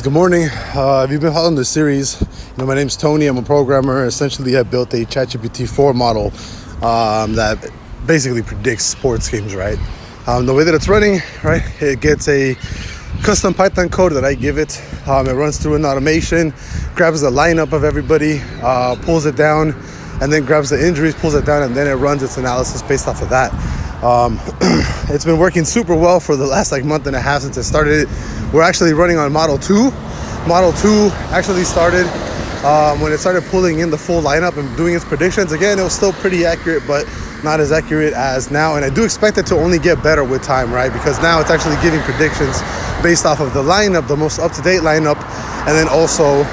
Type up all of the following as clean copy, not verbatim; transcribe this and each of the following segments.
Good morning. If you've been following the series, my name's Tony. I'm a programmer. Essentially, I built a ChatGPT 4 model that basically predicts sports games, right? The way that it's running, right, it gets a custom Python code that I give it. It runs through an automation, grabs the lineup of everybody, pulls it down, and then grabs the injuries, pulls it down, and then it runs its analysis based off of that. It's been working super well for the last month and a half since I started it. We're actually running on Model 2. Model 2 actually started when it started pulling in the full lineup and doing its predictions. Again, it was still pretty accurate, but not as accurate as now. And I do expect it to only get better with time, right? Because now it's actually giving predictions based off of the lineup, the most up-to-date lineup, and then also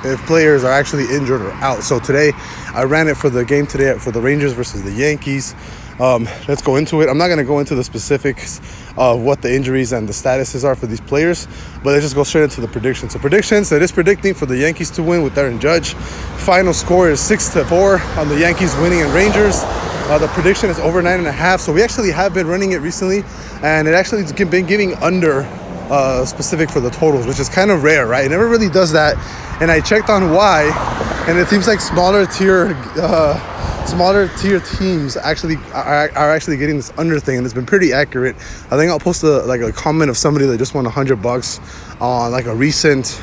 if players are actually injured or out. So today, I ran it for the game today for the Rangers versus the Yankees. Let's go into it. I'm not going to go into the specifics of what the injuries and the statuses are for these players, but let's just go straight into the predictions. So predictions, it is predicting for the Yankees to win with Aaron Judge. Final score is 6-4 on the Yankees winning and Rangers. The prediction is over 9.5. So we actually have been running it recently, and it actually has been giving under specific for the totals, which is kind of rare, right? It never really does that. And I checked on why, and it seems like smaller tier teams actually are actually getting this under thing, and it's been pretty accurate. I think I'll post a comment of somebody that just won $100 on a recent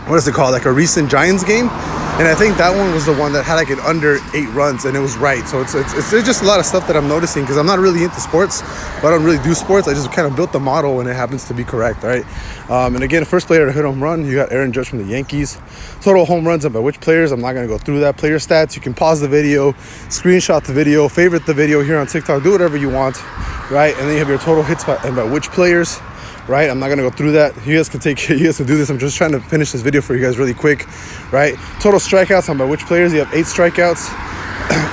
a recent Giants game, and I think that one was the one that had an under 8 runs, and it was right. So it's just a lot of stuff that I'm noticing because I'm not really into sports, but I don't really do sports. I just kind of built the model, and it happens to be correct, right? And again, first player to hit home run, you got Aaron Judge from the Yankees. Total home runs and by which players, I'm not going to go through that. Player stats, you can pause the video, screenshot the video, favorite the video here on TikTok, do whatever you want, right? And then you have your total hits and by which players, right? I'm not going to go through that. You guys can do this. I'm just trying to finish this video for you guys really quick, right? Total strikeouts and by which players. You have 8 strikeouts.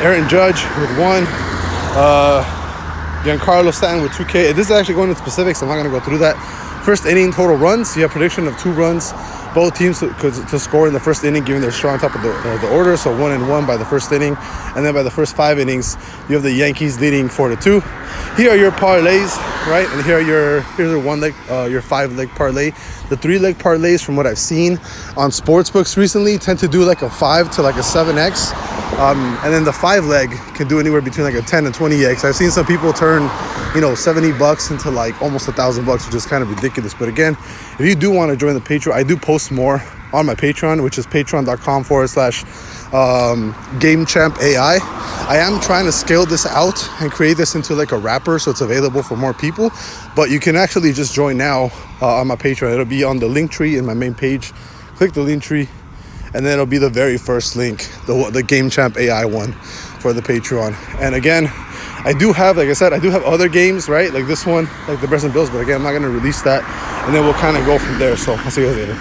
Aaron Judge with 1. Giancarlo Stanton with 2K. This is actually going into specifics. I'm not going to go through that. First inning total runs. You have prediction of 2 runs. Both teams to score in the first inning, given their strong top of the order. So 1-1 by the first inning, and then by the first 5 innings, you have the Yankees leading 4-2. Here are your parlays, right? And here's your 5-leg parlay. The 3-leg parlays, from what I've seen on sportsbooks recently, tend to do a 5 to a 7x, and then the 5-leg can do anywhere between a 10 and 20x. I've seen some people turn $70 into almost $1,000, which is kind of ridiculous. But again, if you do want to join the Patreon, I do post more on my Patreon, which is patreon.com/GameChampAI. I am trying to scale this out and create this into a wrapper so it's available for more people. But you can actually just join now on my Patreon. It'll be on the link tree in my main page. Click the link tree, and then it'll be the very first link, the Game Champ AI one for the Patreon. And again, I do have, I do have other games, right? Like this one, the Bears and Bills. But again, I'm not going to release that. And then we'll kind of go from there. So I'll see you guys later.